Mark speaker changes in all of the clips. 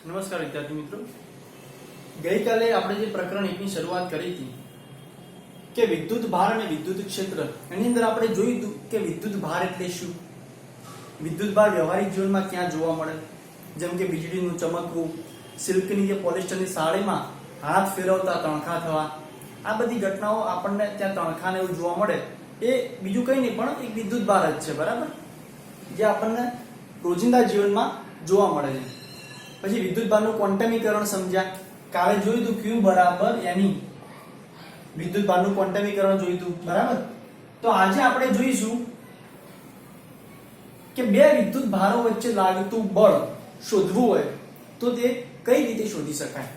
Speaker 1: નમસ્કાર વિદ્યાર્થી મિત્રો, ગઈકાલે આપણે જે પ્રકરણ 1 ની શરૂઆત કરી હતી કે વિદ્યુત ભાર અને વિદ્યુત ક્ષેત્ર, એની અંદર આપણે જોયું હતું કે વિદ્યુત ભાર એટલે શું, વિદ્યુત ભાર વ્યવહારિક જીવનમાં ક્યાં જોવા મળે, જેમ કે વીજળીનું ચમકવું, સિલ્કની કે પોલિસ્ટરની સાડીમાં હાથ ફેરવતા તણખા થવા, આ બધી ઘટનાઓ આપણને ત્યાં તણખાને એવું જોવા મળે. એ બીજું કંઈ નહીં પણ એક વિદ્યુત ભાર જ છે, બરાબર, જે આપણને રોજિંદા જીવનમાં જોવા મળે છે. પછી વિદ્યુત ભારનું ક્વોન્ટમીકરણ સમજ્યા, કાલે જોયું હતું Q બરાબર Ne, વિદ્યુત ભારનું ક્વોન્ટમીકરણ જોયું હતું, બરાબર. તો આજે આપણે જોઈશું કે બે વિદ્યુત ભારો વચ્ચે લાગતું બળ શોધવું હોય તો તે કઈ રીતે શોધી શકાય.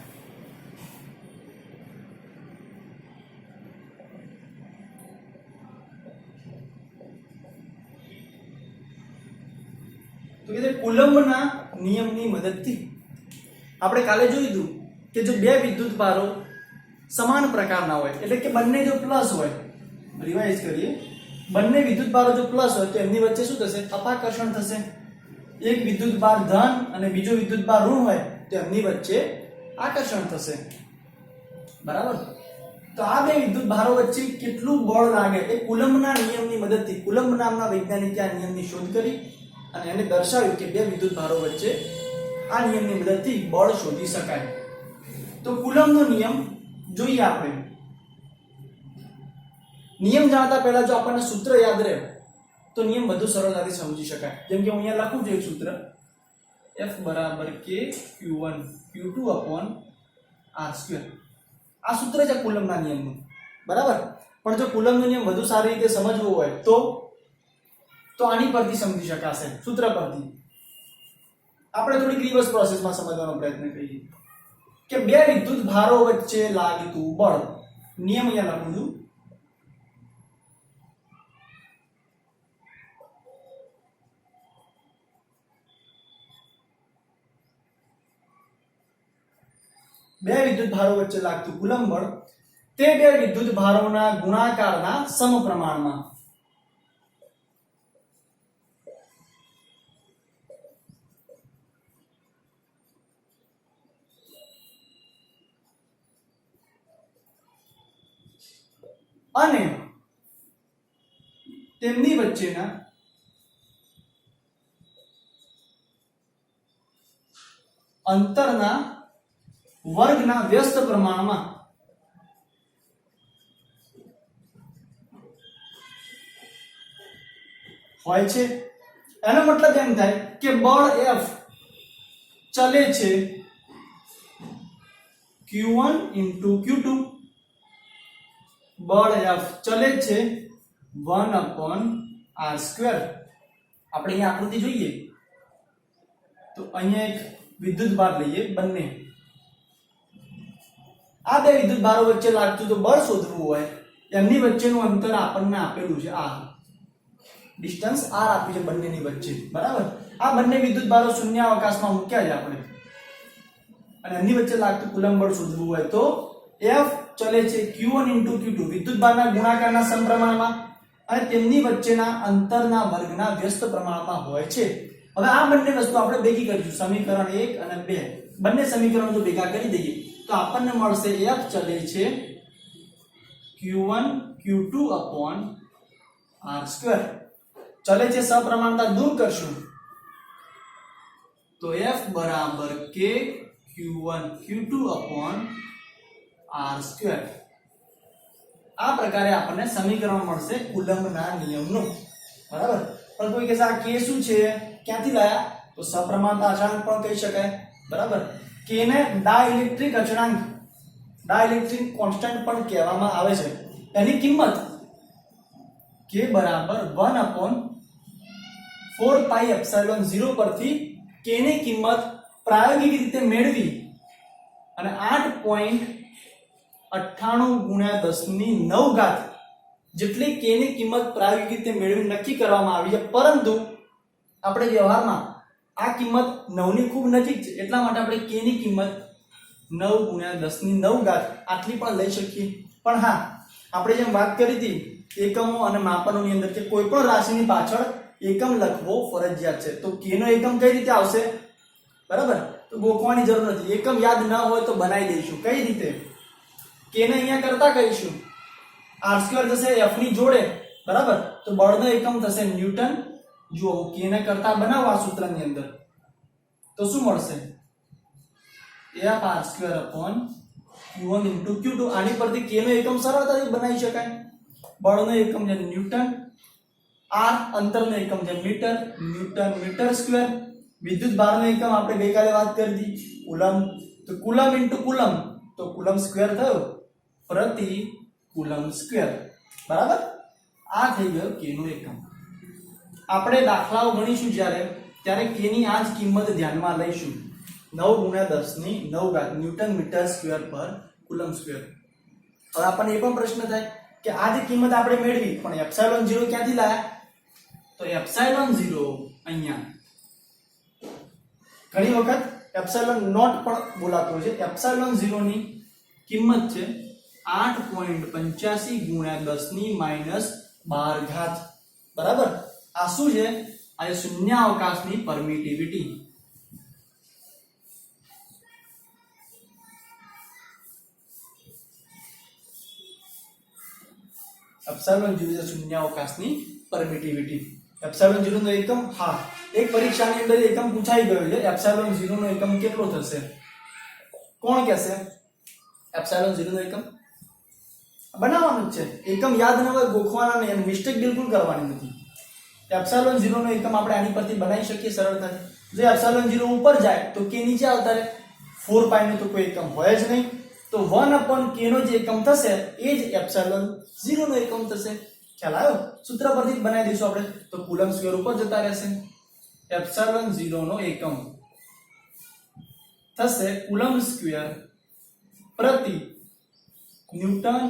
Speaker 1: તો કે કુલમ્બના નિયમની મદદથી આપણે કાલે જોયું હતું કે જો બે વિદ્યુત ભારો સમાન પ્રકારના હોય, એટલે કે બંને જો પ્લસ હોય, રિવાઇઝ કરીએ, બંને વિદ્યુત ભારો જો પ્લસ હોય તો એમની વચ્ચે શું થશે? અપાકર્ષણ થશે. એક વિદ્યુત ભાર ધન અને બીજો વિદ્યુત ભાર ઋણ હોય તો એમની વચ્ચે આકર્ષણ થશે, બરાબર. તો આ બે વિદ્યુત ભારો વચ્ચે કેટલું બળ લાગે એ કુલમ્બના નિયમની મદદથી, કુલમ્બ નામના વૈજ્ઞાનિકે આ નિયમની શોધ કરી અને એને દર્શાવ્યું કે બે વિદ્યુત ભારો વચ્ચે આ નિયમની મદદથી બળ શોધી શકાય. તો કુલમ્બનો નિયમ જોઈએ આપણે. નિયમ જાણતા પહેલા જો આપણને સૂત્ર યાદ રહે તો નિયમ વધુ સરળતાથી સમજી શકાય. જેમ કે હું અહીંયા લખું છું એક સૂત્ર, F બરાબર K Q1 Q2 upon R². આ સૂત્ર છે કુલમ્બના નિયમનું, બરાબર. પણ જો કુલમ્બનો નિયમ વધુ સારી રીતે સમજવો હોય તો આની પરથી સમજી શકાશે, સૂત્ર પરથી. આપણે થોડી રિવર્સ પ્રોસેસમાં સમજવાનો પ્રયત્ન કરીએ કે બે વિદ્યુત ભારો વચ્ચે લાગતું બળ. નિયમ અહીંયા લખું છું, બે વિદ્યુત ભારો વચ્ચે લાગતું કુલમ્બ બળ તે બે વિદ્યુત ભારોના ગુણાકારના સમપ્રમાણમાં અને તેમની વચ્ચેના અંતરના વર્ગના વ્યસ્ત પ્રમાણમાં હોય છે. એનો મતલબ એમ થાય કે બળ F ચલે છે Q1 into Q2, બળ F ચલે છે 1 upon R². આપણે અહીંયા આકૃતિ જોઈએ તો અહીંયા એક વિદ્યુત ભાર લઈએ, બંને આ બે વિદ્યુત ભારો વચ્ચે લાગતું તો બળ શોધવું હોય, એમની વચ્ચેનું અંતર આપણને આપેલું છે, આ ડિસ્ટન્સ r આપ્યું છે બંનેની વચ્ચે, બરાબર. આ બંને વિદ્યુત ભારો શૂન્યાવકાશમાં મૂક્યા છે આપણે, અને એમની વચ્ચે લાગતું કુલમ્બ બળ શોધવું હોય તો F ચલે છે Q1 into Q2, વિદ્યુત ભારના ગુણાકારના સમપ્રમાણમાં અને તેમની વચ્ચેના અંતરના વર્ગના વ્યસ્ત પ્રમાણમાં હોય છે. હવે આ બંને વસ્તુ આપણે ભેગી કરીશું, સમીકરણ 1 અને 2. બંને સમીકરણો જો ભેગા કરી દઈએ તો આપણને મળશે F ચલે છે Q1 Q2 upon R². ચલે છે સપ્રમાણતા દૂર કરશું તો F બરાબર K Q1 Q2 upon R². આ પ્રકારે આપણને સમીકરણ મળશે કુલમ્બના નિયમનું, બરાબર. પણ કોઈ કહેશે આ K શું છે, ક્યાંથી લાયા? તો સપ્રમાણતા અચળાંક પણ કહી શકાય, બરાબર. K ને ડાઇલેક્ટ્રિક અચળાંક, ડાઇલેક્ટ્રિક કોન્સ્ટન્ટ પણ કહેવામાં આવે છે. એની કિંમત K બરાબર 1 upon 4 pi epsilon 0 પરથી K ની કિંમત પ્રાયોગિક રીતે મેળવી અને 8.98 ગુણ્યા 10⁹ જેટલી K ની કિંમત પ્રાયોગિક રીતે મેળવી નક્કી કરવામાં આવી છે. પરંતુ આપણે વ્યવહારમાં આ કિંમત 9 ની ખૂબ નજીક છે, એટલા માટે આપણે K ની કિંમત 9 ગુણ્યા 10⁹ આટલી પણ લઈ શકીએ. પણ હા, આપણે જેમ વાત કરી હતી એકમો અને માપનોની અંદર કે કોઈ પણ રાશિની પાછળ એકમ લખવો ફરજિયાત છે. તો k નો એકમ કઈ રીતે આવશે? બરાબર, તો ગોખવાની જરૂર નથી, એકમ યાદ ન હોય તો બનાવી દઈશું. કઈ રીતે? k ને અહીંયા કરતા કહીશું, r² થશે f ની જોડે, બરાબર? તો બળનો એકમ થશે ન્યૂટન. જો k ને કરતા બનાવો આ સૂત્રની અંદર તો શું મળશે? f r² q1 q2. આની પરથી k નો એકમ સરળતાથી બનાવી શકાય. બળનો એકમ છે ન્યૂટન, r અંતરનો એકમ છે મીટર, ન્યૂટન મીટર સ્ક્વેર. વિદ્યુત ભારનો એકમ આપણે ગઈકાલે વાત કરી હતી કુલમ, તો કુલમ ઇન્ટુ કુલમ, તો કુલમ સ્ક્વેર થયો પ્રતિ કુલમ સ્ક્વેર, બરાબર? આ થઈ ગયો k નો એકમ. આપણે દાખલાઓ ગણીશું ત્યારે k ની આ જ કિંમત ધ્યાનમાં લઈશું. 9 × 10 ની 9 ઘાત ન્યૂટન મીટર સ્ક્વેર પર કુલમ સ્ક્વેર. હવે આપણને એ પણ પ્રશ્ન થાય કે આ જે કિંમત આપણે મેળવી પણ એપ્સિલોન 0 ક્યાંથી લાયા? તો એપ્સિલોન 0 અહીંયા ઘણી વખત એપ્સિલોન નોટ પણ બોલાતો હોય છે. એપ્સિલોન 0 ની કિંમત છે 8.85 × 10 ની -12 ઘાત, બરાબર? આ શું છે? આ શૂન્યાવકાશની પરમિટિવિટી. એપ્સિલોન 0 છે શૂન્યાવકાશની પરમિટિવિટી. એપ્સિલોન 0 નો એકમ, હા, એક પરીક્ષાની અંદર એકમ પૂછાઈ ગયો છે. એપ્સિલોન 0 નો એકમ કેટલો થશે? કોણ કહેશે? એપ્સિલોન 0 નો એકમ બનાવવાનો જ છે. એકમ યાદ ન હોય ગોખવાના નહીં, મિસ્ટેક બિલકુલ કરવાની નથી. એપ્સિલોન 0 નો એકમ આપણે આની પરથી બનાવી શકીએ સરળતાથી. જો એપ્સિલોન 0 ઉપર જાય તો k નીચે આવતા રહે. 4π નો તો કોઈ એકમ હોય જ નહીં, તો 1/k નો જે એકમ થશે એ જ એપ્સિલોન 0 નો એકમ થશે. ખ્યાલ આવ્યો? સૂત્ર પરથી જ બનાવી દઈશું આપણે, તો કુલમ સ્ક્વેર ઉપર જતા રહેશે. એપ્સિલોન 0 નો એકમ થશે કુલમ સ્ક્વેર પ્રતિ ન્યૂટન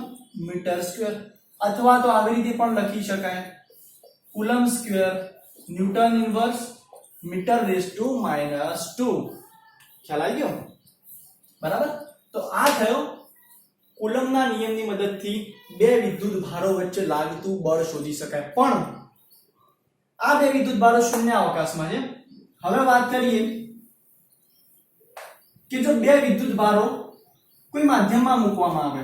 Speaker 1: મીટર સ્ક્વેર, અથવા તો આવી રીતે પણ લખી શકાય coulomb square newton inverse metre raise to -2. ખ્યાલ આવી ગયો? બરાબર? તો આ થયો કુલમના નિયમની મદદથી બે વિદ્યુત ભારો વચ્ચે લાગતું બળ શોધી શકાય. પણ આ બે વિદ્યુત ભારો શૂન્ય અવકાશમાં છે. હવે વાત કરીએ કે જો બે વિદ્યુત ભારો કોઈ માધ્યમમાં મૂકવામાં આવે,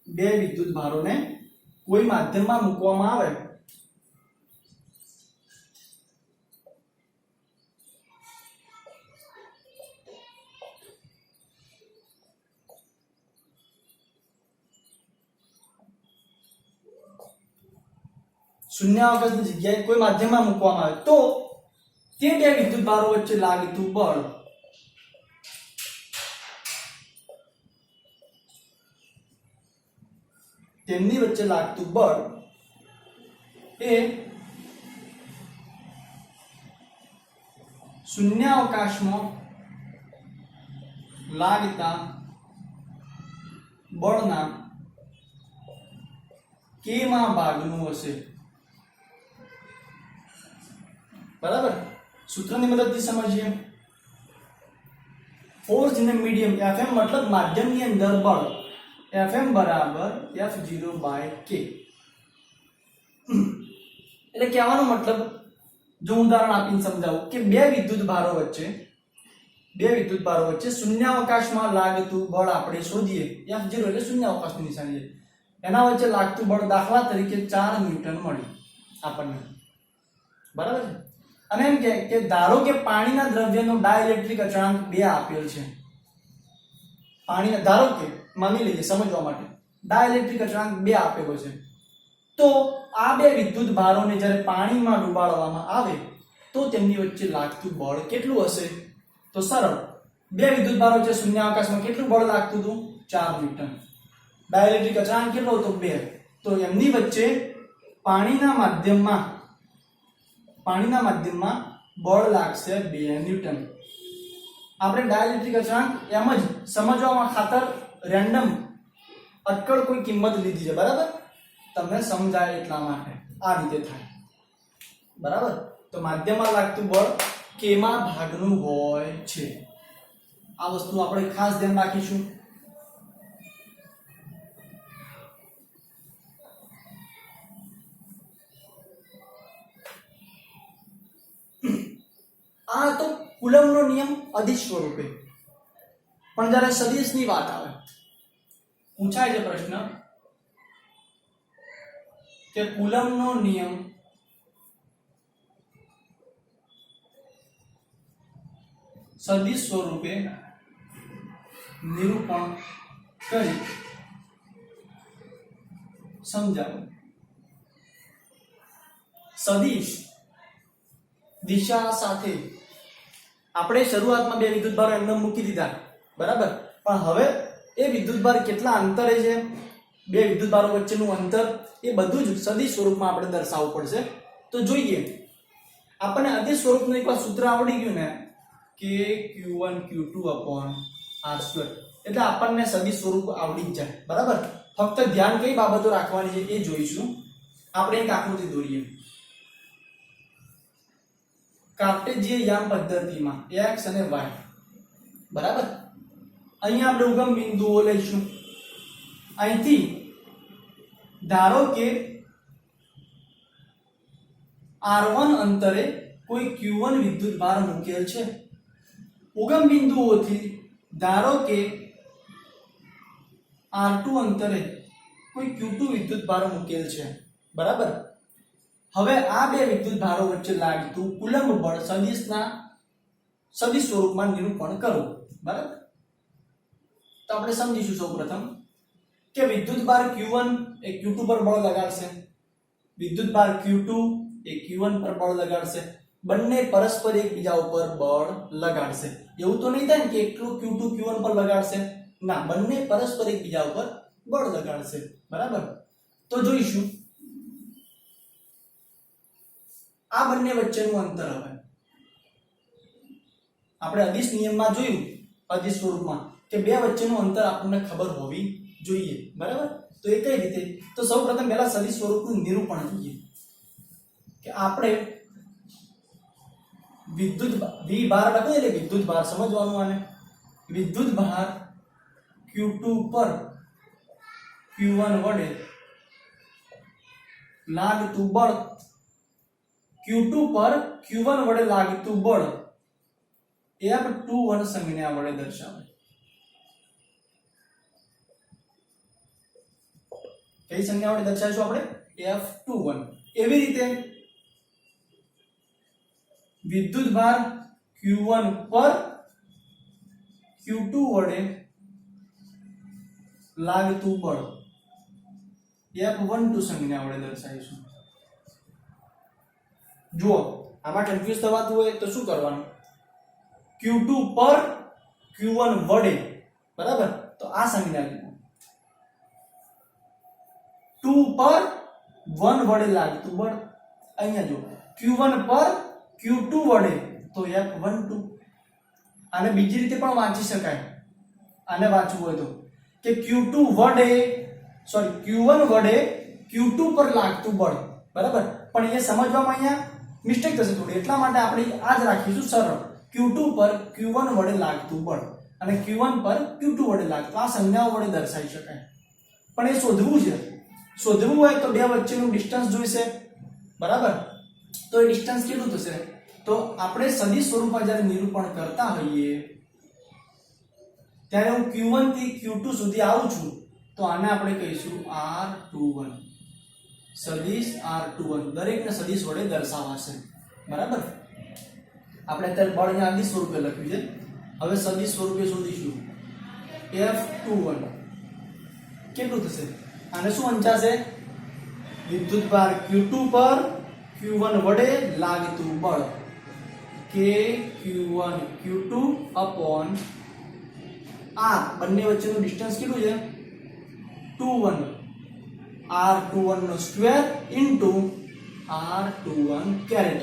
Speaker 1: બે વિદ્યુત ભારોને કોઈ માધ્યમમાં મૂકવામાં આવે શૂન્યાવકાશની જગ્યાએ કોઈ માધ્યમમાં મૂકવામાં આવે તો તે બે વિદ્યુત ભારો વચ્ચે લાગતું બળ તેમની વચ્ચે લાગતું બળ એ શૂન્યાવકાશમાં લાગતા બળના k માં ભાગનું હશે. બરાબર? સૂત્રની મદદથી સમજીએ. ફોર્સ ઇન મીડિયમ, Fm મતલબ માધ્યમની અંદર બળ, Fm બરાબર F0/k. એટલે કહેવાનો મતલબ, જો ઉદાહરણ આપીને સમજાવું કે બે વિદ્યુત ભારો વચ્ચે શૂન્યાવકાશમાં લાગતું બળ આપણે શોધીએ. F0 એટલે શૂન્યાવકાશની નિશાની છે. એના વચ્ચે લાગતું બળ દાખલા તરીકે 4 ન્યૂટન મળ્યું આપણને. બરાબર છે? અને એમ કે ધારો કે પાણીના દ્રવ્યનો ડાઇલેક્ટ્રિક અચળાંક 2 આપેલ છે. પાણીના, ધારો કે માની લઈએ સમજવા માટે, ડાઇલેક્ટ્રિક અચળાંક 2 આપેલો છે. તો આ બે વિદ્યુત ભારોને જ્યારે પાણીમાં ડુબાડવામાં આવે તો તેમની વચ્ચે લાગતું બળ કેટલું હશે? તો સરળ, બે વિદ્યુત ભારો છે શૂન્યાવકાશમાં, કેટલું બળ લાગતું હતું? 4 ન્યૂટન. ડાઇલેક્ટ્રિક અચળાંક કેટલો હતો? 2. તો એમની વચ્ચે પાણીના માધ્યમમાં બળ લાગશે 2 ન્યૂટન. આપણે ડાઇલેક્ટ્રિક અચળાંક એમ જ સમજવા ખાતર રેન્ડમ અટકળ કોઈ કિંમત લીધી છે, બરાબર? તમને સમજાય એટલા માટે આ રીતે થાય. બરાબર? તો માધ્યમમાં લાગતું બળ k માં ભાગનું હોય છે. આ વસ્તુ આપણે ખાસ ધ્યાન રાખીશું. આ તો કુલમનો નિયમ અદિશ સ્વરૂપે. પણ જ્યારે સદિશની વાત આવે, પૂછાય છે પ્રશ્ન કે કુલમનો નિયમ સદિશ સ્વરૂપે નિરૂપણ કરી સમજાવો. સદિશ દિશા સાથે આપણે શરૂઆતમાં બે વિદ્યુતભારો એમને મૂકી દીધા, બરાબર, પણ હવે એ વિદ્યુતભાર કેટલા અંતરે છે, બે વિદ્યુતભારો વચ્ચેનું અંતર, એ બધું જ સદિશ સ્વરૂપમાં આપણે દર્શાવવું પડશે. તો જોઈએ, આપણને અદિશ સ્વરૂપનું એકવાર સૂત્ર આવડી ગયું ને કે q1 q2 r², એટલે આપણને સદિશ સ્વરૂપ આવડી જ જાય, બરાબર. ફક્ત ધ્યાન કઈ બાબતો રાખવાની છે એ જોઈશું. આપણે એક આકૃતિ દોરીએ. કાર્ટેશિયન યામ પદ્ધતિમાં x અને y, બરાબર. અહીંયા આપણે ઉગમ બિંદુઓ લઈશું. અહીંથી ધારો કે r1 અંતરે કોઈ q1 વિદ્યુતભાર મૂકેલ છે. ઉગમ બિંદુઓથી ધારો કે r2 અંતરે કોઈ q2 વિદ્યુતભાર મૂકેલ છે, બરાબર. હવે આ બે વિદ્યુતભારો વચ્ચે લાગતું કુલંબ બળ સદિશ સ્વરૂપમાં નિરૂપણ કરો, બરાબર. તો આપણે સમજીશું સૌપ્રથમ કે વિદ્યુતભાર q1 એ q2 પર બળ લગાડશે, વિદ્યુતભાર q2 એ q1 પર બળ લગાડશે. બંને પરસ્પર એકબીજા ઉપર બળ લગાડશે. એવું તો નહીં થાય ને કે એકલું q2 q1 પર લગાડશે, ના, બંને પરસ્પર એકબીજા ઉપર બળ લગાડશે, બરાબર. તો જોઈશું આ બંને વચ્ચેનું અંતર. હવે આપણે અદિશ નિયમમાં જોયું, અદિશ સ્વરૂપમાં, કે બે વચ્ચેનું અંતર આપણને ખબર હોવી જોઈએ, બરાબર. તો એ કઈ રીતે? તો સૌપ્રથમ પહેલા સદિશ સ્વરૂપનું નિરૂપણ જોઈએ કે આપણે વિભાર લખો એટલે વિદ્યુતભાર સમજવાનું. આને વિદ્યુતભાર q2 પર q1 વડે લાગતું બળ, q2 પર q1 વડે લાગતું બળ F21 સંજ્ઞા વડે દર્શાવે. કઈ સંજ્ઞા વડે દર્શાવીશું આપણે? F21. એવી રીતે વિદ્યુતભાર q1 પર q2 વડે લાગતું બળ F12 સંજ્ઞા વડે દર્શાવીશું. જુઓ, આમાં કન્ફ્યુઝ થવાતું હોય તો શું કરવાનું? q2 પર q1 વડે, બરાબર. તો આ સંજ્ઞા લીધો. 2 પર 1 વડે લાગતું બળ, અહીંયા જો q1 પર q2 વડે, તો F12. આને બીજી રીતે પણ વાંચી શકાય. આને વાંચવું હોય તો કે q1 વડે q2 પર લાગતું બળ, બરાબર. પણ એ સમજવામાં અહીંયા મિસ્ટેક થશે થોડી, એટલા માટે આપણે આ જ રાખીશું સરળ. q2 પર q1 વડે લાગતું બળ અને q1 પર q2 વડે લાગતું, આ સંજ્ઞાઓ વડે દર્શાવી શકાય. પણ એ શોધવું છે. શોધવું હોય તો બે વચ્ચેનું ડિસ્ટન્સ જોઈશે, બરાબર. તો એ ડિસ્ટન્સ કેટલું થશે? તો આપણે સદિશ સ્વરૂપમાં જ્યારે નિરૂપણ કરતા હોઈએ ત્યારે હું q1 થી q2 સુધી આવું છું, તો આને આપણે કહીશું r21. સદિશ r21 દરેકને સદિશ વડે દર્શાવાશે, બરાબર. આપણે અત્યારે બળ અહીંયા અદિશ સ્વરૂપે લખ્યું છે. હવે સદિશ સ્વરૂપે શોધીશું. F21 કેટલું થશે? આને શું વંચાશે? વિદ્યુતભાર q2 પર q1 વડે લાગતું બળ કે q1 q2 અપોન r, બંને વચ્ચેનું ડિસ્ટન્સ કેટલું છે? 21. r21 નો સ્ક્વેર ઇન્ટુ r21 કેરેટ.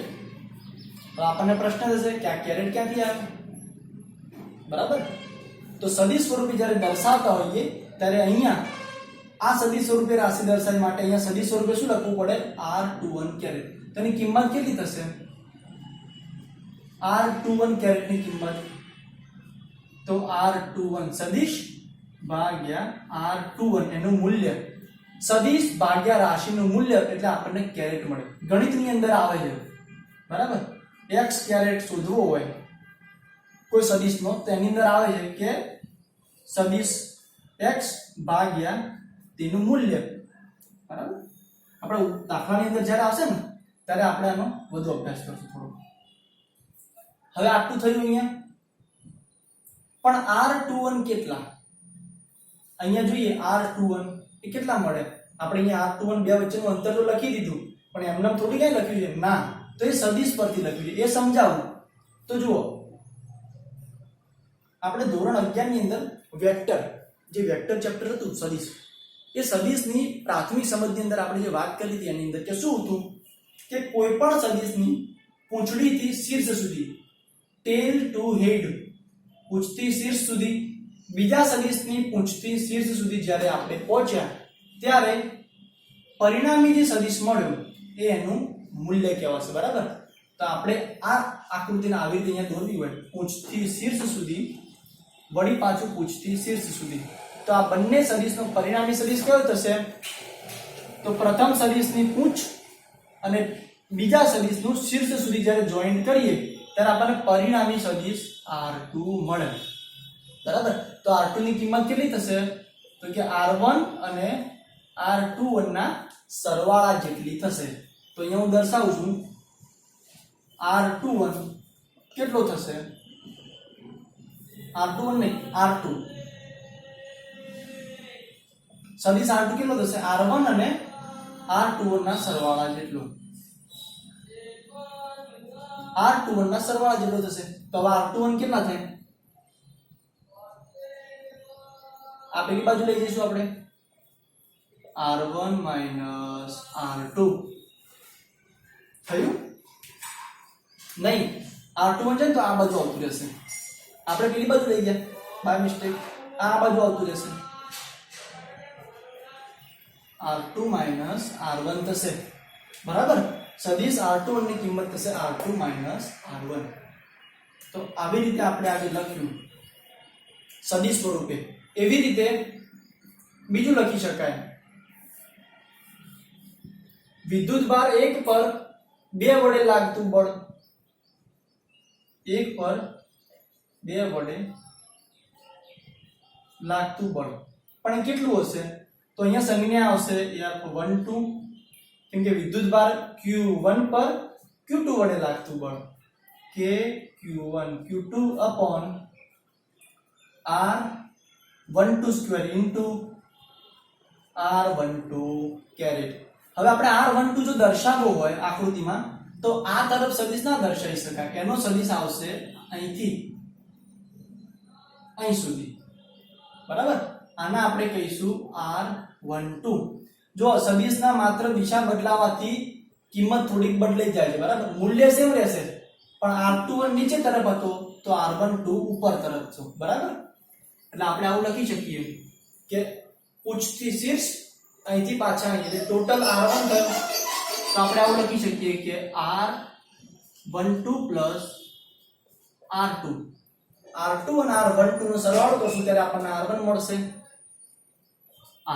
Speaker 1: તો આપણને પ્રશ્ન થશે કે આ કેરેટ ક્યાંથી આવ્યો, બરાબર. તો સદિશ સ્વરૂપે જ્યારે દર્શાવતા હોઈએ ત્યારે અહીંયા આ સદિશ સ્વરૂપે રાશિ દર્શાવવા માટે અહીંયા સદિશ સ્વરૂપે શું લખવું પડે? r21 caret. તેની કિંમત કેટલી થશે? r21 કેરેટની કિંમત તો r21 સદિશ ભાગ્યા r21 એનું મૂલ્ય, સદિશ ભાગ્યા રાશિનું મૂલ્ય એટલે આપણને કેરેટ મળે. ગણિતની અંદર આવે છે, બરાબર. x કેરેટ શોધવો હોય કોઈ સદિશનો, તો એની અંદર આવે છે કે સદિશ x ભાગ્યા તેનું મૂલ્ય, બરાબર. આપણે દાખલાની અંદર જ્યારે આવશે ને ત્યારે આપણે આનો વધુ અભ્યાસ કરશું થોડો. હવે આટલું થયું અહીંયા. પણ r21 કેટલા? અહીંયા જોઈએ r21 એ કેટલા મળે? આપણે અહીંયા r21 બે વચ્ચેનું અંતર તો લખી દીધું, પણ એમને થોડી કઈ લખ્યું છે? ના, તો એ સદિશ પરથી લખ્યું છે, એ સમજાવું. તો જુઓ, આપણે ધોરણ 11 ની અંદર વેક્ટર, જે વેક્ટર ચેપ્ટર હતું સદિશ, એ સદિશની પ્રાથમિક સમજની અંદર આપણે જે વાત કરી હતી એની અંદર કે શું હતું કે કોઈ પણ સદિશની પૂંછડીથી શીર્ષ સુધી, ટેલ ટુ હેડ, પૂંછથી શીર્ષ સુધી, બીજા સદિશની પૂંછથી શીર્ષ સુધી જ્યારે આપણે પહોંચ્યા ત્યારે પરિણામી જે સદિશ મળ્યો એ એનું મૂલ્ય કહેવાશે, બરાબર. તો આપણે આ આકૃતિને આવી રીતે અહીંયા દોરવી હોય, પૂંછથી શીર્ષ સુધી, વળી પાછું પૂંછથી શીર્ષ સુધી, તો આ બંને સદિશનો પરિણામી સદિશ કયો થશે? તો પ્રથમ સદિશની પૂંછ અને બીજા સદિશનું શીર્ષ સુધી જ્યારે જોઈન્ટ કરીએ ત્યારે આપણને પરિણામી સદિશ r2 મળે, બરાબર. તો r2 ની કિંમત કેટલી થશે? તો કે r1 અને r21 ના સરવાળા જેટલી થશે. તો અહીંયા હું દર્શાવું છું, r21 કેટલો થશે? r21 નહીં, r2 સદિશ r2 કેટલો થશે? r1 અને r21 ના સરવાળા જેટલો, r21 ના સરવાળા જેટલો થશે. તો હવે r21 કેટલા થાય? આ પેલી બાજુ લઈ જઈશું આપણે, r1 r2 થયું નહીં. r21 છે તો આ બાજુ આવતું રહેશે, આપણે પેલી બાજુ લઈ ગયા બાય મિસ્ટેક, આ બાજુ આવતું રહેશે, r2 r1 થશે, બરાબર. સદિશ r21 ની કિંમત થશે r2 r1. તો આવી રીતે આપણે આગળ લખ્યું સદિશ સ્વરૂપે. એવી રીતે બીજું લખી શકાય, વિદ્યુતભાર 1 પર 2 વડે લાગતું બળ, 1 પર 2 વડે લાગતું બળ પણ કેટલું હશે? તો અહીંયા સંજ્ઞા આવશે F12, કેમ કે વિદ્યુતભાર Q1 પર Q2 વડે લાગતું બળ, કે Q1 Q2 upon R12 square into R12 caret. હવે આપણે R12 જો દર્શાવવો હોય આકૃતિમાં તો આ તરફ સદિશ ના દર્શાવી શકાય, એનો સદિશ આવશે અહીંથી અહીં સુધી, બરાબર. આના આપણે કહીશું R12. જો સદિશના માત્ર દિશા બદલાવાથી કિંમત થોડીક બદલાઈ જાય છે, બરાબર. મૂલ્ય સેમ રહેશે, પણ R21 નીચે તરફ હતો તો R12 ઉપર તરફ છે, બરાબર. એટલે આપણે આવું લખી શકીએ કે પૂંછથી શીર્ષ અહીંથી પાછા અહીં, એટલે ટોટલ R1 થયું. તો આપણે આવું લખી શકીએ કે R12 પ્લસ R2, R2 અને R12 નો સરવાળો કરશું ત્યારે આપણને R1 મળશે,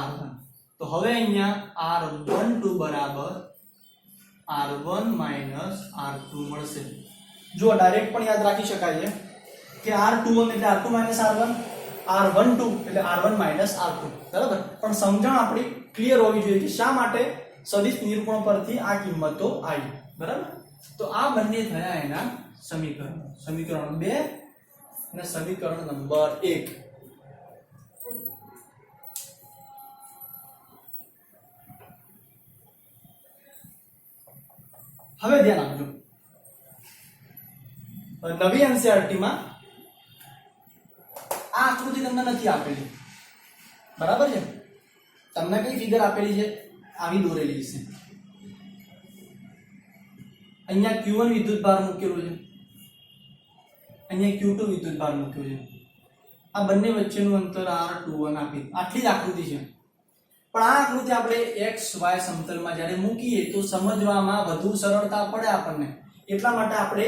Speaker 1: R1. તો હવે અહીંયા R12 બરાબર R1 R2 મળશે. જો ડાયરેક્ટ પણ યાદ રાખી શકાય છે કે R21 એટલે R2 R1, R12 એટલે R1 R2, બરાબર. પણ સમજણ આપણી ક્લિયર હોવી જોઈએ કે શા માટે સદિશ નિરૂપણ પરથી આ કિંમતો આવી, બરાબર. તો આ બંને થયા એના સમીકરણ, સમીકરણ 2 અને સમીકરણ નંબર 1. હવે ધ્યાન આપજો, નવી એનસીઈઆરટી માં આ આકૃતિ તમને નથી આપેલી, બરાબર છે. તમને કઈ ફિગર આપેલી છે? આવી દોરેલી છે. અહીંયા Q1 વિદ્યુતભાર મૂકેલો છે, અહીંયા Q2 વિદ્યુતભાર મૂક્યો છે. આ બંને વચ્ચેનું અંતર R21 આપી, આટલી જ આકૃતિ છે. પણ આ આકૃતિ આપણે x y સમતલમાં જ્યારે મૂકીએ તો સમજવામાં વધુ સરળતા પડે આપણને, એટલા માટે આપણે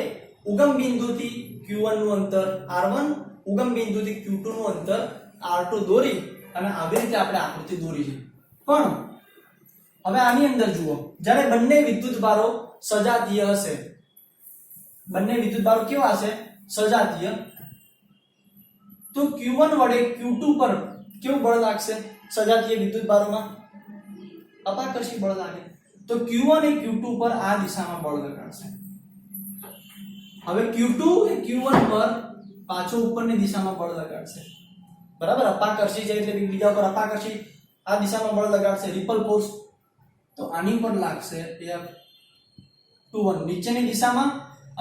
Speaker 1: ઉગમ બિંદુથી Q1 નું અંતર R1, ઉગમ બિંદુથી Q2 નું અંતર R2 દોરી અને આવી રીતે આપણે આકૃતિ દોરી છે. પણ હવે આની અંદર જુઓ, જ્યારે બંને વિદ્યુતભારો સજાતીય હશે, બંને વિદ્યુતભારો કેવા હશે? સજાતીય. તો Q1 વડે Q2 પર કેવું બળ લાગશે? સજાતીય વિદ્યુત ભારોમાં અપાકર્ષી બળ લાગે. તો Q1 એ Q2 પર આ દિશામાં બળ લગાડશે. હવે Q2 એ Q1 પર પાછો ઉપરની દિશામાં બળ લગાડશે. બરાબર, અપાકર્ષી છે એટલે બીજા પર અપાકર્ષી આ દિશામાં બળ લગાડશે, રિપલ ફોર્સ. તો આની પર લાગશે F21 નીચેની દિશામાં,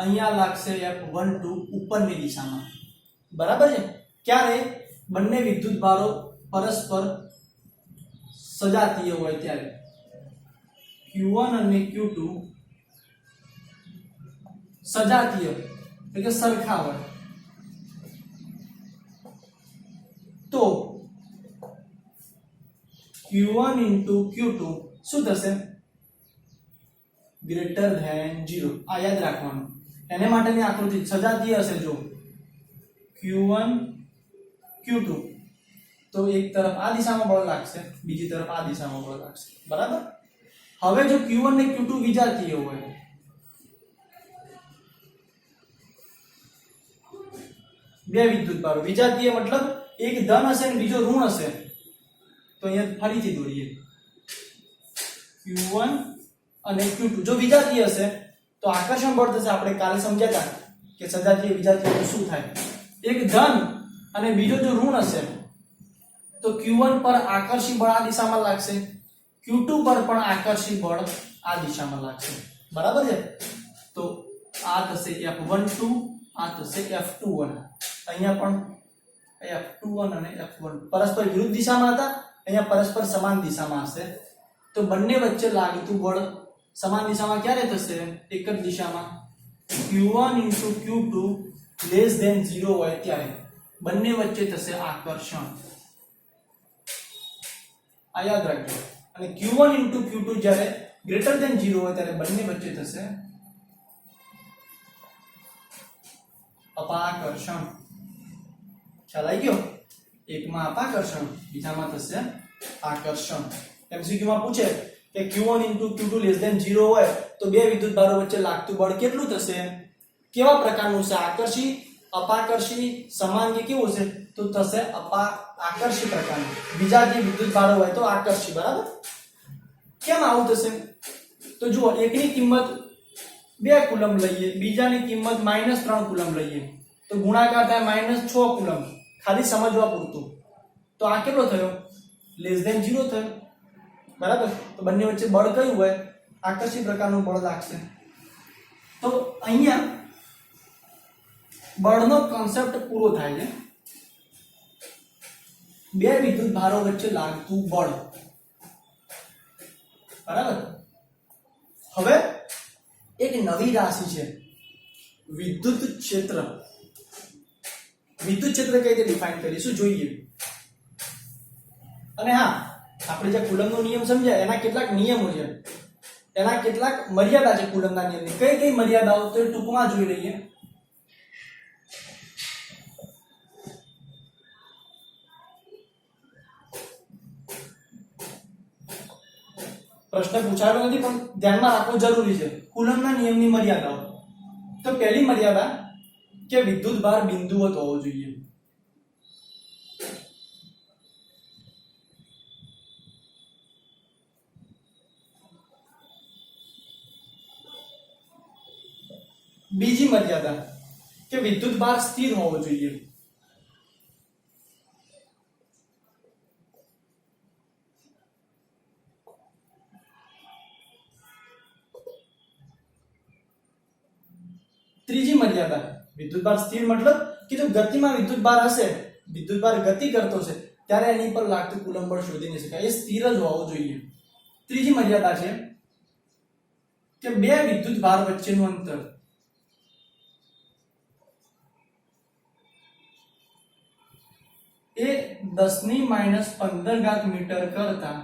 Speaker 1: અહીંયા લાગશે F12 ઉપરની દિશામાં. બરાબર છે? ક્યારે? બંને વિદ્યુત ભારો પરસ્પર સજાતીય હોય ત્યારે. Q1 અને Q2 સજાતીય એટલે કે સરખા હોય તો Q1 into Q2 શું થશે? Greater than 0. આ યાદ રાખવાનું. એને માટેની આકૃતિ સજાતીય હશે. જો Q1 Q2 તો એક તરફ આ દિશામાં બળ લાગશે, બીજી તરફ આ દિશામાં બળ લાગશે. બરાબર. હવે જો Q1 ને Q2 વિજાતીય હોય, બે વિદ્યુત ભારો વિજાતીય મતલબ એક ધન હશે અને બીજો ઋણ હશે. તો અહીંયા ફરીથી દોરીએ. Q1 અને Q2 જો વિજાતીય હશે તો આકર્ષણ બળ થશે. આપણે કાલે સમજ્યા હતા કે સજાતીય વિજાતીય શું થાય. એક ધન અને બીજો જો ઋણ હશે તો Q1 પર આકર્ષી બળ આ દિશામાં લાગશે, Q2 પર પણ આકર્ષી બળ આ દિશામાં લાગશે. બરાબર છે? તો આ થશે F12, આ થશે F21. અહીંયા પણ F21 અને F1 પરસ્પર વિરુદ્ધ દિશામાં હતા, અહીંયા પરસ્પર સમાન દિશામાં હશે. તો બંને વચ્ચે લાગતું બળ સમાન દિશામાં ક્યારે થશે? એક જ દિશામાં. Q1 into Q2 less than 0 હોય ત્યારે બંને વચ્ચે થશે આકર્ષણ. આ યાદ રાખજો. અને Q1 into Q2 જ્યારે ગ્રેટર ધેન 0 હોય ત્યારે બંને વચ્ચે થશે અપાકર્ષણ. ખ્યાલ આવી ગયો? એકમાં અપાકર્ષણ, બીજામાં થશે આકર્ષણ. MCQ માં પૂછે કે Q1 into Q2 less than 0 હોય તો બે વિદ્યુત ભારો વચ્ચે લાગતું બળ કેટલું થશે? કેવા પ્રકારનું છે? આકર્ષી, અપાકર્ષી, સમાન કે કેવું છે? તો થશે આકર્ષી પ્રકારનું. બીજા જે વિદ્યુત ભારો હોય તો આકર્ષી. બરાબર. કેમ આવું થશે? તો જુઓ, એકની કિંમત 2 કુલમ લઈએ, બીજાની કિંમત -3 કુલમ લઈએ તો ગુણાકાર થાય -6 કુલમ. ખાલી સમજવા પૂરતું. તો આ કેટલો થયો? લેસ ધેન 0 થયો. બરાબર. તો બંને વચ્ચે બળ કયું હોય? આકર્ષી પ્રકારનું બળ લાગશે. તો અહીંયા બળનો કોન્સેપ્ટ પૂરો થાય છે. બે વિદ્યુત ભારો વચ્ચે લાગતું બળ. બરાબર. હવે એક નવી રાશિ છે વિદ્યુત ક્ષેત્ર. વિદ્યુત ક્ષેત્ર કઈ રીતે ડિફાઇન કરીશું જોઈએ. અને હા, આપણે જે કુલમનો નિયમ સમજ્યા એના કેટલાક નિયમો છે, એના કેટલાક મર્યાદા છે કુલમના નિયમની. કઈ કઈ મર્યાદાઓ તો ટૂંકમાં જોઈ લઈએ. પ્રશ્ન પૂછાયો નથી પણ ધ્યાનમાં રાખવું જરૂરી છે. કુલમના નિયમની મર્યાદાઓ. તો પહેલી મર્યાદા કે વિદ્યુત ભાર બિંદુવત હોવો જોઈએ. બીજી મર્યાદા કે વિદ્યુત ભાર સ્થિર હોવો જોઈએ. ત્રીજી મર્યાદા વિદ્યુતભાર સ્થિર મતલબ કે જો ગતિમાં વિદ્યુતભાર હશે, વિદ્યુતભાર ગતિ કરતો છે ત્યારે એની પર લાગતું કુલમ બળ શોધી ન શકાય, એ સ્થિર જ હોવો જોઈએ. ત્રીજી મર્યાદા છે કે બે વિદ્યુતભાર વચ્ચેનું અંતર એ 10⁻15 મીટર કરતા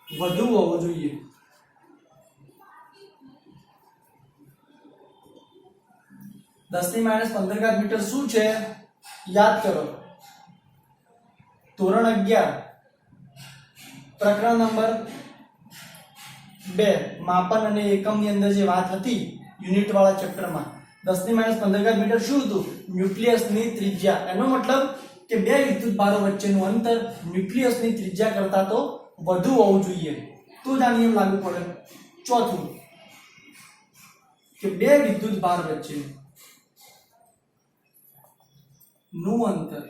Speaker 1: વધુ હોવો જોઈએ. 10⁻15 મીટર શું છે યાદ કરો. ધોરણ 11 પ્રકરણ નંબર 2 માપન અને એકમની અંદર જે વાત હતી યુનિટ વાળા ચેપ્ટરમાં, 10⁻15 મીટર શું હતું? ન્યુક્લિયસની ત્રિજ્યા. એનો મતલબ કે બે વિદ્યુત ભારો વચ્ચેનું અંતર ન્યુક્લિયસની ત્રિજ્યા કરતા તો વધુ હોવું જોઈએ, તો જ આ નિયમ લાગુ પડે. ચોથું કે બે વિદ્યુત ભાર વચ્ચે નું અંતર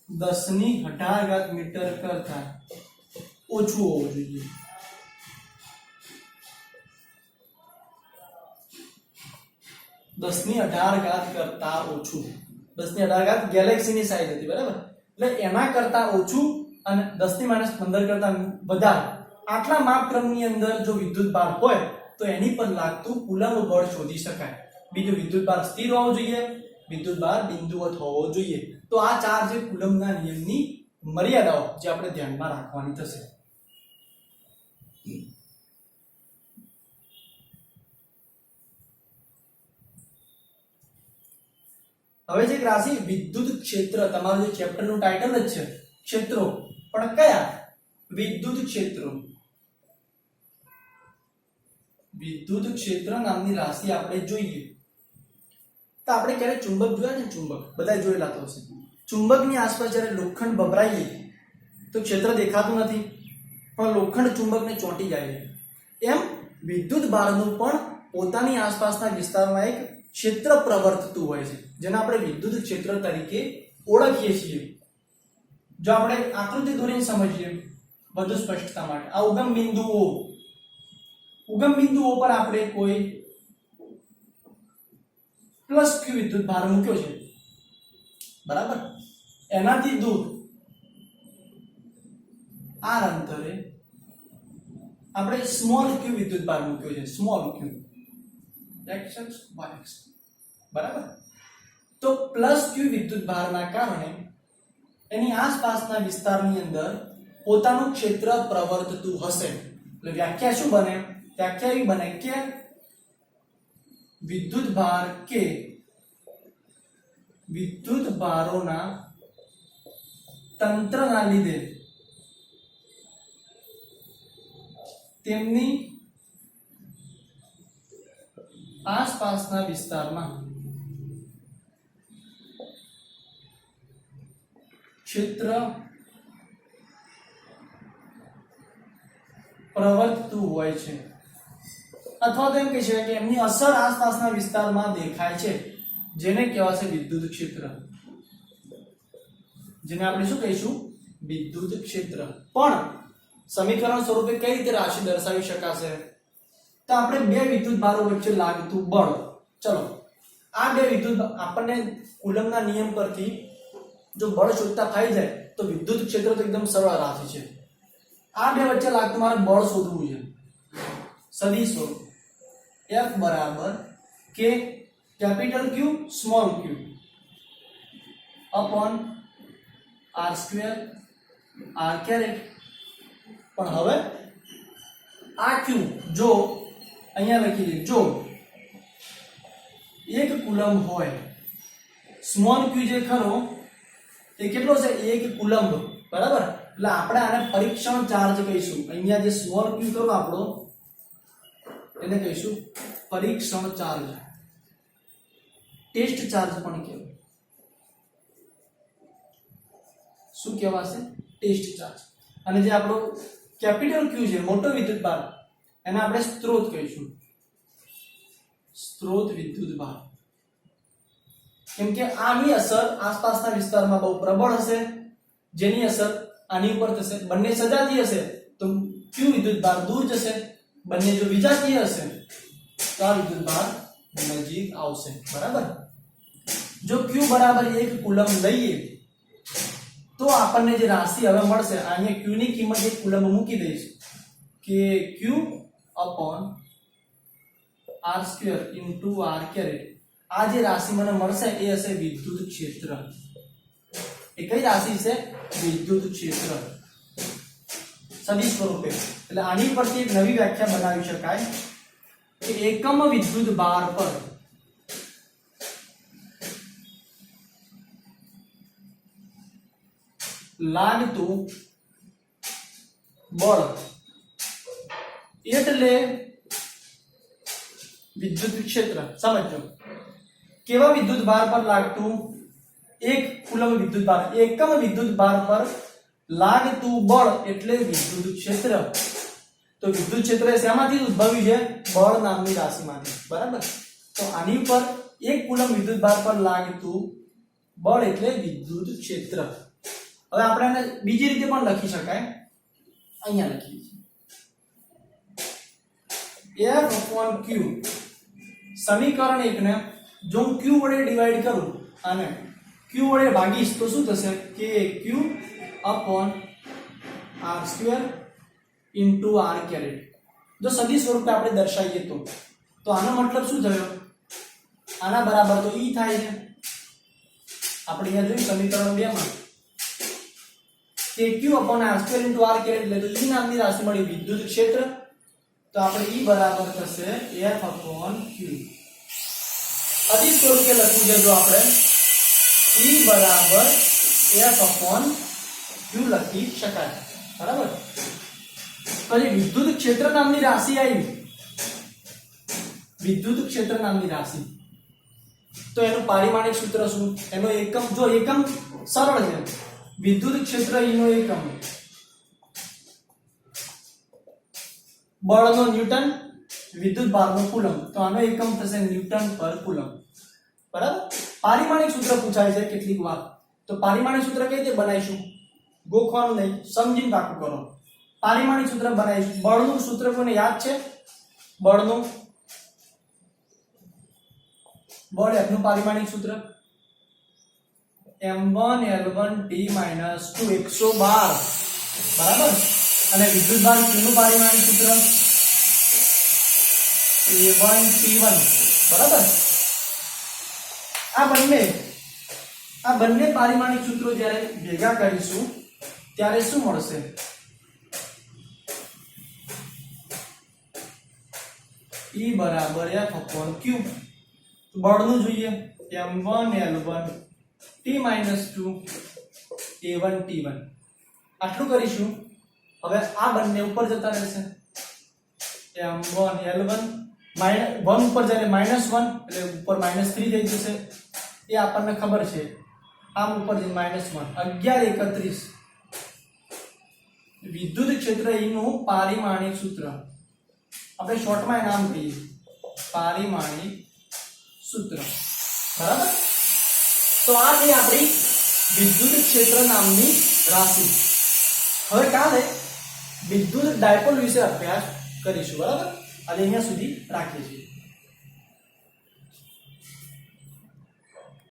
Speaker 1: 10⁻18 મીટર કરતા ઓછું હોવું જોઈએ. દસની 18 કરતા ઓછું. 10⁻18 ગેલેક્સીની સાઈઝ હતી, બરાબર? એટલે એના કરતા ઓછું અને 10⁻15 કરતા વધારે આટલા માપક્રમની અંદર જો વિદ્યુત ભાર હોય તો એની પર લાગતું કુલંબ બળ શોધી શકાય. બીજું, વિદ્યુત ભાર સ્થિર હોવો જોઈએ, વિદ્યુત ભાર બિંદુવત હોવો જોઈએ. તો આ ચાર જે કુલંબના નિયમની મર્યાદાઓ જે આપણે ધ્યાનમાં રાખવાની થશે. હવે જે રાશિ વિદ્યુત ક્ષેત્ર, તમારું જે ચેપ્ટરનું ટાઇટલ જ છે ક્ષેત્રો, પણ કયા? વિદ્યુત ક્ષેત્રો. વિદ્યુત ક્ષેત્ર નામની રાશિ આપણે જોઈએ તો આપણે ક્યારે ચુંબક જોયા છે? ચુંબક બધા જોયેલા તો હશે. ચુંબકની આસપાસ જ્યારે લોખંડ ભભરાઈએ તો ક્ષેત્ર દેખાતું નથી, પણ લોખંડ ચુંબકને ચોંટી જાય છે. એમ વિદ્યુત ભારનું પણ પોતાની આસપાસના વિસ્તારમાં એક ક્ષેત્ર પ્રવર્તતું હોય છે, જેને આપણે વિદ્યુત ક્ષેત્ર તરીકે ઓળખીએ છીએ. જો આપણે આકૃતિ દોરીને સમજીએ વધુ સ્પષ્ટતા માટે, આ ઉગમ બિંદુઓ પર આપણે કોઈ પ્લસ ક્યુ વિદ્યુત ભાર મૂક્યો છે, બરાબર? એનાથી દૂર આર અંતરે આપણે સ્મોલ ક્યુ વિદ્યુત ભાર મૂક્યો છે, સ્મોલ ક્યુ x y x, બરાબર? તો પ્લસ ક્યુ વિદ્યુત ભારના કારણે એની આસપાસના વિસ્તારની અંદર પોતાનું ક્ષેત્ર પ્રવર્તતું હશે. એટલે વ્યાખ્યા શું બને? વ્યાખ્યા એવી બને કે વિદ્યુત ભાર કે વિદ્યુત ભારોના તંત્રના લીધે તેમની આસપાસના વિસ્તારમાં ક્ષેત્ર પ્રવર્તતું હોય છે, અથવા તો એમ કહી શકાય કે એમની અસર આસપાસના વિસ્તારમાં દેખાય છે, જેને કહેવાશે વિદ્યુત ક્ષેત્ર. જેને આપણે શું કહીશું? વિદ્યુત ક્ષેત્ર. પણ સમીકરણ સ્વરૂપે કઈ રીતે રાશિ દર્શાવી શકાશે? તો આપણે બે વિદ્યુત ભારો વચ્ચે લાગતું બળ, ચલો આ બે વિદ્યુત આપણને કુલંબના નિયમ પરથી જો બળ શોધતા થઈ જાય તો વિદ્યુત ક્ષેત્ર તો એકદમ સરળ રાશિ છે. આ બે વચ્ચે લાગતું મારે બળ શોધવું છે. સદિશ સ્વરૂપ F બરાબર કે capital Q small q upon r square r caret. પણ હવે આ q જો અહીંયા લખી દે, જો 1 કુલંબ હોય, સ્મોલ q જે ખરો એ કેટલો છે? 1 કુલંબ, બરાબર? એટલે આપણે આને પરીક્ષણ ચાર્જ કહીશું. અહીંયા જે સ્મોલ q કરો આપણો એને કહીશું પરીક્ષણ ચાર્જ, ટેસ્ટ ચાર્જ પણ કહેવાય. શું કહેવાશે? Test charge. અને જે આપણો કેપિટલ Q છે, મોટો વિદ્યુત ભાર, એને આપણે સ્ત્રોત કહીશું, સ્ત્રોત વિદ્યુત ભાર. કેમ કે આની અસર આસપાસના વિસ્તારમાં બહુ પ્રબળ હશે, જેની અસર આની ઉપર થશે. બંને સજાતીય હશે તો Q વિદ્યુત ભાર દૂર જશે, બંને જો વિજાતીય હશે તો આ વિદ્યુત ભાર નજીક આવશે, બરાબર? જો Q બરાબર 1 કુલંબ લઈએ તો આપણને જે રાશિ હવે મળશે, અહીંયા Q ની કિંમત 1 કુલંબ મૂકી દઈશ કે Q upon r square into r caret. આ જે રાશિ મને મળશે એ હશે વિદ્યુત ક્ષેત્ર. એ કઈ રાશિ છે? વિદ્યુત ક્ષેત્ર સદિશ સ્વરૂપે. એટલે આની પરથી એક નવી વ્યાખ્યા બનાવી શકાય કે એકમ વિદ્યુત ભાર પર લાગતું બળ એટલે વિદ્યુત ક્ષેત્ર સમજો કેવા વિદ્યુત ભાર પર લાગતું 1 કુલમ વિદ્યુત ભાર એકમ વિદ્યુત ભાર પર લાગતું બળ એટલે વિદ્યુત ક્ષેત્ર તો વિદ્યુત ક્ષેત્ર એ શેમાંથી ઉદ્ભવ્યું છે બળ નામની રાશિમાંથી બરાબર તો આની ઉપર 1 કુલમ વિદ્યુત ભાર પર લાગતું બળ એટલે વિદ્યુત ક્ષેત્ર હવે આપણે આને બીજી રીતે પણ લખી શકાય અહીંયા લખીએ છીએ F/Q સમીકરણ 1 ને જો હું Q વડે ડિવાઈડ કરું અને Q વડે ભાગીશ તો શું થશે KQ r² r કેરેટ જો સદી સ્વરૂપે આપણે દર્શાવીએ તો આનો મતલબ શું થયો આના બરાબર તો E થાય છે આપણે અહીંયા જોયું સમીકરણ 2 માં KQ r² r કેરેટ એટલે તો E નામની રાશિ મળી વિદ્યુત ક્ષેત્ર તો આપણે E બરાબર થશે F/Q અધિક સ્વરૂપે લખવું છે જો આપણે E બરાબર F/Q લખી શકાય બરાબર પછી વિદ્યુત ક્ષેત્ર નામની રાશિ આવી વિદ્યુત ક્ષેત્ર નામની રાશિ તો એનું પારિમાણિક સૂત્ર શું એનો એકમ જો એકમ સરળ છે વિદ્યુત ક્ષેત્ર E નો એકમ બળનો ન્યૂટન વિદ્યુત ભારનો કુલમ તો આનો એકમ થશે ન્યૂટન પર કુલમ બરાબર પારિમાણિક સૂત્ર પૂછાય છે કેટલીક વાર તો પારિમાણિક સૂત્ર કઈ રીતે બનાવીશું ગોખવાનું નહીં સમજીને પાકું કરો પારિમાણિક સૂત્ર બનાવીશું બળનું સૂત્ર કોને યાદ છે બળનું બળ F નું પારિમાણિક સૂત્ર m1l1t - 2 112 બરાબર અને વિદ્યુત ભાર Q નું પારિમાણિક સૂત્ર A1T1 બરાબર આ બંને પારિમાણિક સૂત્રો જ્યારે ભેગા કરીશું ત્યારે શું મળશે E બરાબર F/Q બળનું જોઈએ m1l1 t - 2 A1T1 આટલું કરીશું હવે આ બંને ઉપર જતા રહેશે m1l1 1 ઉપર જ્યારે -1 એટલે ઉપર -3 થઈ જશે એ આપણને ખબર છે આમ ઉપર જઈને -1 1131 વિદ્યુત ક્ષેત્ર E નું પારિમાણિક સૂત્ર આપણે શોર્ટમાં નામ કહીએ પારિમાણિક સૂત્ર બરાબર તો આ છે આપણી વિદ્યુત ક્ષેત્ર નામની રાશિ હવે કાલે વિદ્યુત ડાયપોલ વિશે અભ્યાસ કરીશું બરાબર આજે અહીંયા સુધી રાખીએ છીએ